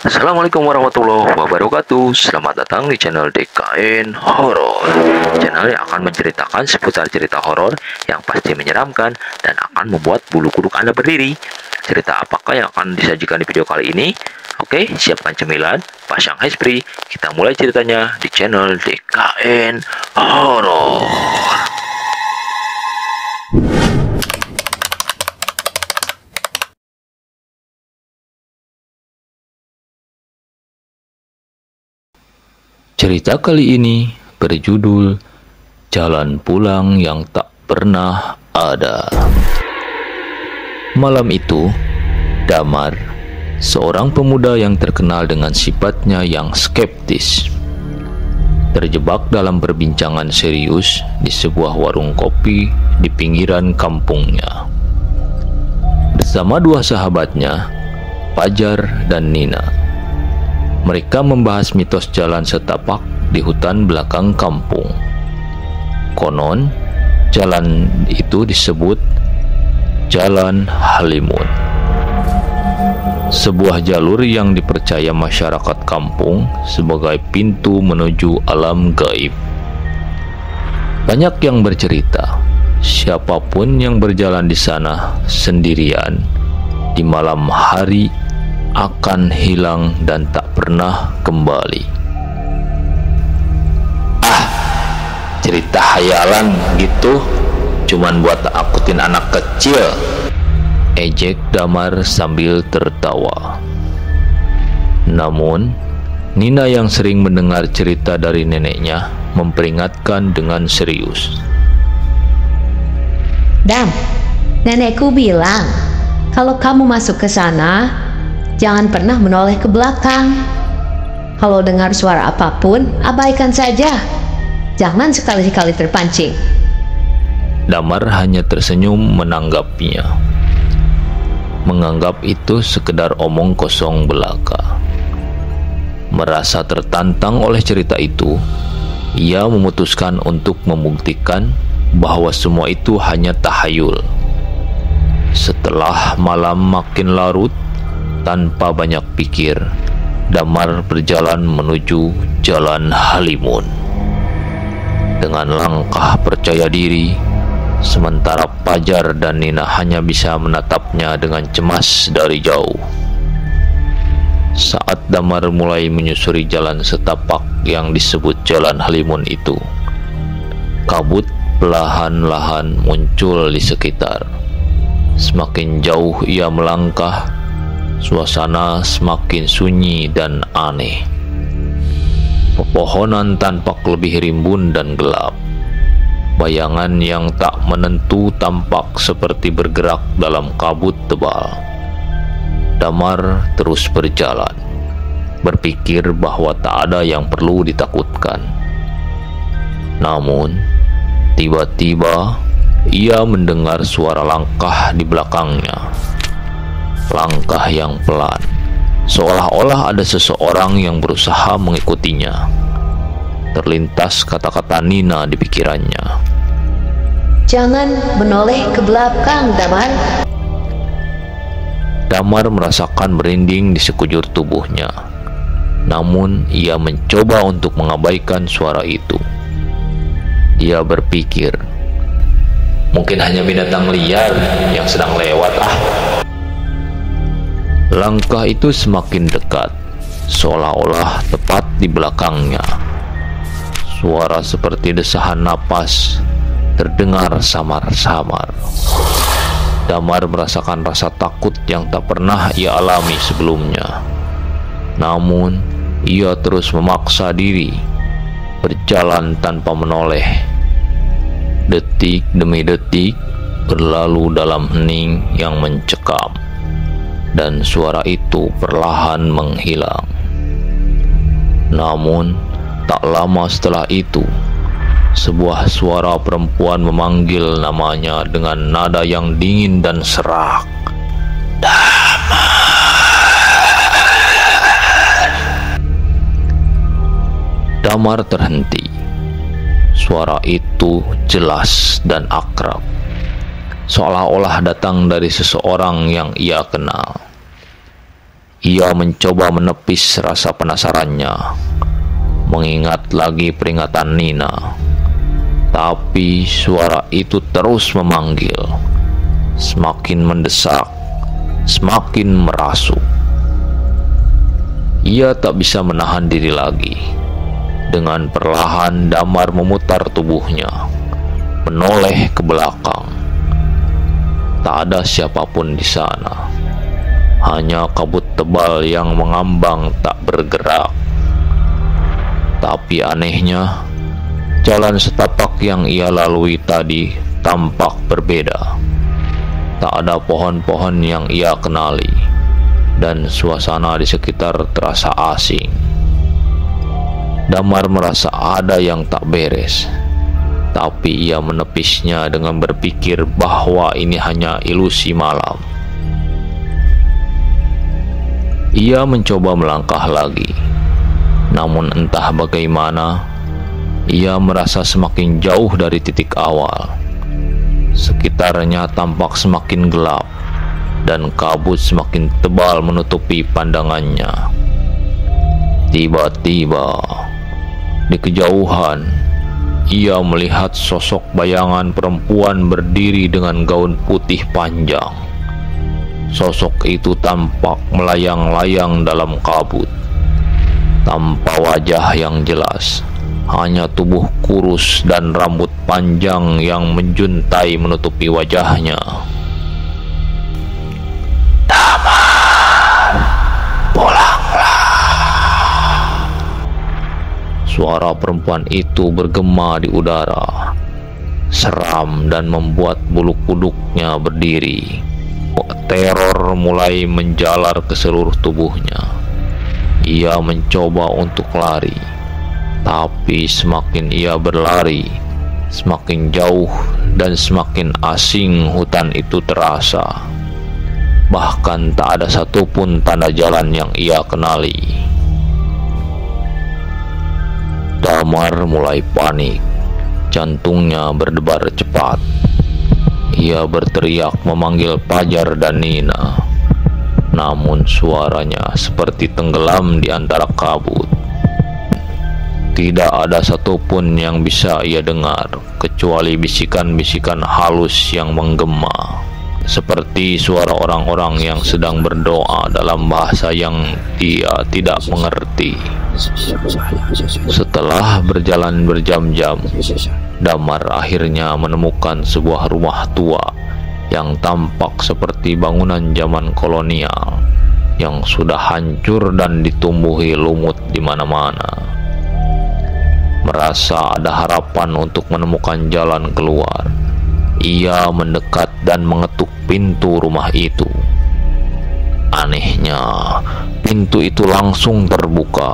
Assalamualaikum warahmatullahi wabarakatuh. Selamat datang di channel DKN Horor. Channel yang akan menceritakan seputar cerita horor yang pasti menyeramkan dan akan membuat bulu kuduk Anda berdiri. Cerita apakah yang akan disajikan di video kali ini? Oke, siapkan cemilan, pasang handsfree. Kita mulai ceritanya di channel DKN Horor. Cerita kali ini berjudul Jalan Pulang yang Tak Pernah Ada. Malam itu, Damar, seorang pemuda yang terkenal dengan sifatnya yang skeptis, terjebak dalam perbincangan serius di sebuah warung kopi di pinggiran kampungnya. Bersama dua sahabatnya, Fajar dan Nina. Mereka membahas mitos jalan setapak di hutan belakang kampung. Konon, jalan itu disebut Jalan Halimun. Sebuah jalur yang dipercaya masyarakat kampung sebagai pintu menuju alam gaib. Banyak yang bercerita, siapapun yang berjalan di sana sendirian di malam hari akan hilang dan tak pernah kembali. Cerita hayalan gitu, cuman buat takutin anak kecil, ejek Damar sambil tertawa. Namun, Nina yang sering mendengar cerita dari neneknya memperingatkan dengan serius. Dam, nenekku bilang, kalau kamu masuk ke sana, jangan pernah menoleh ke belakang. Kalau dengar suara apapun, abaikan saja. Jangan sekali-kali terpancing. Damar hanya tersenyum menanggapinya, menganggap itu sekedar omong kosong belaka. Merasa tertantang oleh cerita itu, ia memutuskan untuk membuktikan bahwa semua itu hanya tahayul. Setelah malam makin larut, tanpa banyak pikir, Damar berjalan menuju Jalan Halimun. Dengan langkah percaya diri, sementara Fajar dan Nina hanya bisa menatapnya dengan cemas dari jauh. Saat Damar mulai menyusuri jalan setapak yang disebut Jalan Halimun itu, kabut perlahan-lahan muncul di sekitar. Semakin jauh ia melangkah, suasana semakin sunyi dan aneh. Pepohonan tampak lebih rimbun dan gelap. Bayangan yang tak menentu tampak seperti bergerak dalam kabut tebal. Damar terus berjalan, berpikir bahwa tak ada yang perlu ditakutkan. Namun, tiba-tiba ia mendengar suara langkah di belakangnya. Langkah yang pelan, seolah-olah ada seseorang yang berusaha mengikutinya. Terlintas kata-kata Nina di pikirannya. Jangan menoleh ke belakang, Damar. Damar merasakan merinding di sekujur tubuhnya. Namun ia mencoba untuk mengabaikan suara itu. Dia berpikir, mungkin hanya binatang liar yang sedang lewat. Langkah itu semakin dekat, seolah-olah tepat di belakangnya. Suara seperti desahan napas terdengar samar-samar. Damar merasakan rasa takut yang tak pernah ia alami sebelumnya. Namun, ia terus memaksa diri, berjalan tanpa menoleh. Detik demi detik berlalu dalam hening yang mencekam, dan suara itu perlahan menghilang. Namun, tak lama setelah itu, sebuah suara perempuan memanggil namanya dengan nada yang dingin dan serak. Damar. Damar terhenti. Suara itu jelas dan akrab, seolah-olah datang dari seseorang yang ia kenal. Ia mencoba menepis rasa penasarannya, mengingat lagi peringatan Nina. Tapi suara itu terus memanggil, semakin mendesak, semakin merasuk. Ia tak bisa menahan diri lagi. Dengan perlahan Damar memutar tubuhnya, menoleh ke belakang. Tak ada siapapun di sana, hanya kabut tebal yang mengambang tak bergerak. Tapi anehnya, jalan setapak yang ia lalui tadi tampak berbeda. Tak ada pohon-pohon yang ia kenali, dan suasana di sekitar terasa asing. Damar merasa ada yang tak beres, tapi ia menepisnya dengan berpikir bahwa ini hanya ilusi malam. Ia mencoba melangkah lagi, namun entah bagaimana, ia merasa semakin jauh dari titik awal. Sekitarnya tampak semakin gelap, dan kabut semakin tebal menutupi pandangannya. Tiba-tiba, di kejauhan, ia melihat sosok bayangan perempuan berdiri dengan gaun putih panjang. Sosok itu tampak melayang-layang dalam kabut, tanpa wajah yang jelas, hanya tubuh kurus dan rambut panjang yang menjuntai menutupi wajahnya. Damar, pulanglah. Suara perempuan itu bergema di udara, seram dan membuat bulu kuduknya berdiri. Teror mulai menjalar ke seluruh tubuhnya. Ia mencoba untuk lari, tapi semakin ia berlari, semakin jauh dan semakin asing hutan itu terasa. Bahkan tak ada satupun tanda jalan yang ia kenali. Damar mulai panik, jantungnya berdebar cepat. Ia berteriak memanggil Pajar dan Nina, namun suaranya seperti tenggelam di antara kabut. Tidak ada satupun yang bisa ia dengar, kecuali bisikan-bisikan halus yang menggema, seperti suara orang-orang yang sedang berdoa dalam bahasa yang dia tidak mengerti. Setelah berjalan berjam-jam, Damar akhirnya menemukan sebuah rumah tua yang tampak seperti bangunan zaman kolonial yang sudah hancur dan ditumbuhi lumut di mana-mana. Merasa ada harapan untuk menemukan jalan keluar, ia mendekat dan mengetuk pintu rumah itu. Anehnya, pintu itu langsung terbuka,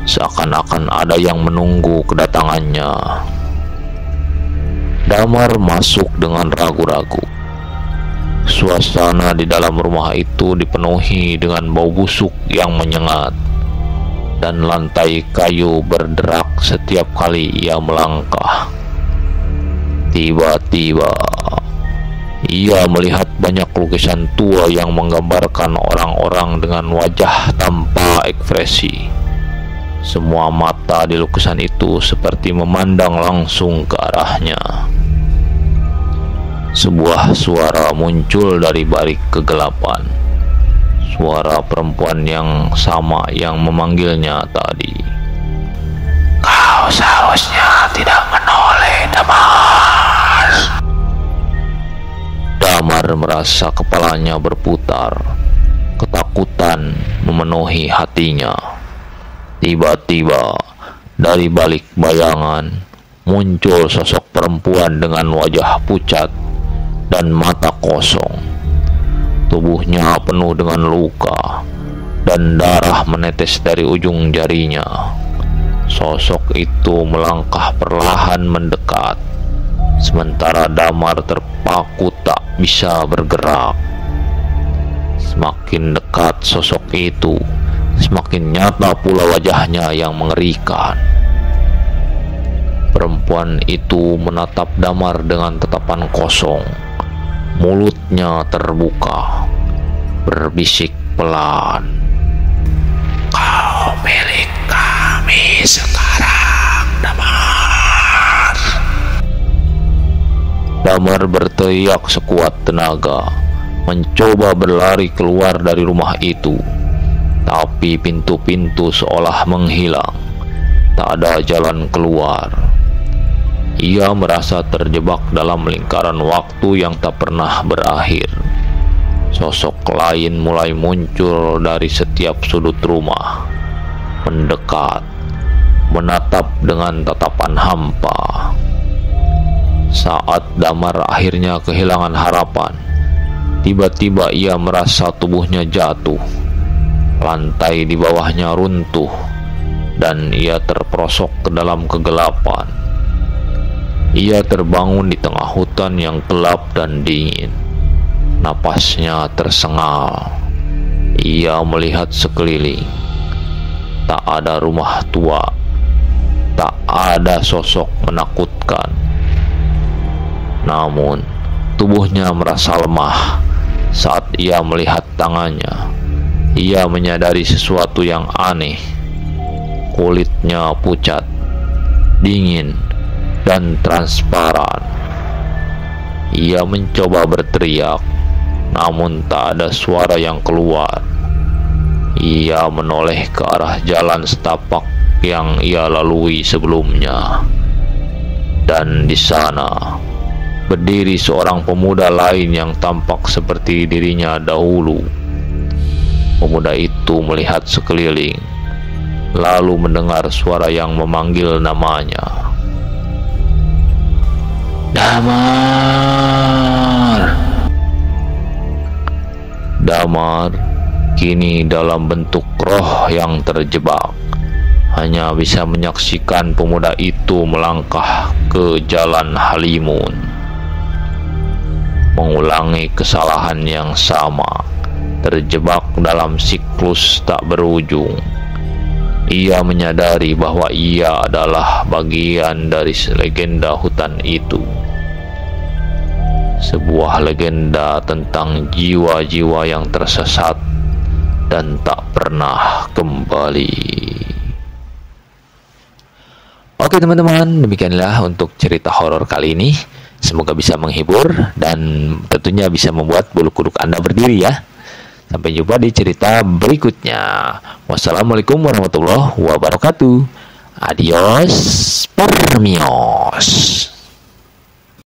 seakan-akan ada yang menunggu kedatangannya. Damar masuk dengan ragu-ragu. Suasana di dalam rumah itu dipenuhi dengan bau busuk yang menyengat, dan lantai kayu berderak setiap kali ia melangkah. Tiba-tiba, ia melihat banyak lukisan tua yang menggambarkan orang-orang dengan wajah tanpa ekspresi. Semua mata di lukisan itu seperti memandang langsung ke arahnya. Sebuah suara muncul dari balik kegelapan. Suara perempuan yang sama yang memanggilnya tadi. Kau seharusnya tidak menoleh, Damar. Damar merasa kepalanya berputar. Ketakutan memenuhi hatinya. Tiba-tiba, dari balik bayangan, muncul sosok perempuan dengan wajah pucat dan mata kosong. Tubuhnya penuh dengan luka, dan darah menetes dari ujung jarinya. Sosok itu melangkah perlahan mendekat, sementara Damar terpaku tak bisa bergerak. Semakin dekat sosok itu, semakin nyata pula wajahnya yang mengerikan. Perempuan itu menatap Damar dengan tatapan kosong. Mulutnya terbuka, berbisik pelan. Damar berteriak sekuat tenaga, mencoba berlari keluar dari rumah itu. Tapi pintu-pintu seolah menghilang. Tak ada jalan keluar. Ia merasa terjebak dalam lingkaran waktu yang tak pernah berakhir. Sosok lain mulai muncul dari setiap sudut rumah, mendekat, menatap dengan tatapan hampa. Saat Damar akhirnya kehilangan harapan, tiba-tiba ia merasa tubuhnya jatuh. Lantai di bawahnya runtuh, dan ia terperosok ke dalam kegelapan. Ia terbangun di tengah hutan yang gelap dan dingin. Napasnya tersengal. Ia melihat sekeliling. Tak ada rumah tua, tak ada sosok menakutkan. Namun, tubuhnya merasa lemah saat ia melihat tangannya. Ia menyadari sesuatu yang aneh. Kulitnya pucat, dingin, dan transparan. Ia mencoba berteriak, namun tak ada suara yang keluar. Ia menoleh ke arah jalan setapak yang ia lalui sebelumnya. Dan di sana berdiri seorang pemuda lain yang tampak seperti dirinya dahulu. Pemuda itu melihat sekeliling, lalu mendengar suara yang memanggil namanya. Damar! Damar kini dalam bentuk roh yang terjebak, hanya bisa menyaksikan pemuda itu melangkah ke jalan Halimun, mengulangi kesalahan yang sama, terjebak dalam siklus tak berujung. Ia menyadari bahwa ia adalah bagian dari legenda hutan itu. Sebuah legenda tentang jiwa-jiwa yang tersesat dan tak pernah kembali. Oke teman-teman, demikianlah untuk cerita horor kali ini. Semoga bisa menghibur dan tentunya bisa membuat bulu kuduk Anda berdiri ya. Sampai jumpa di cerita berikutnya. Wassalamualaikum warahmatullahi wabarakatuh. Adios, permios.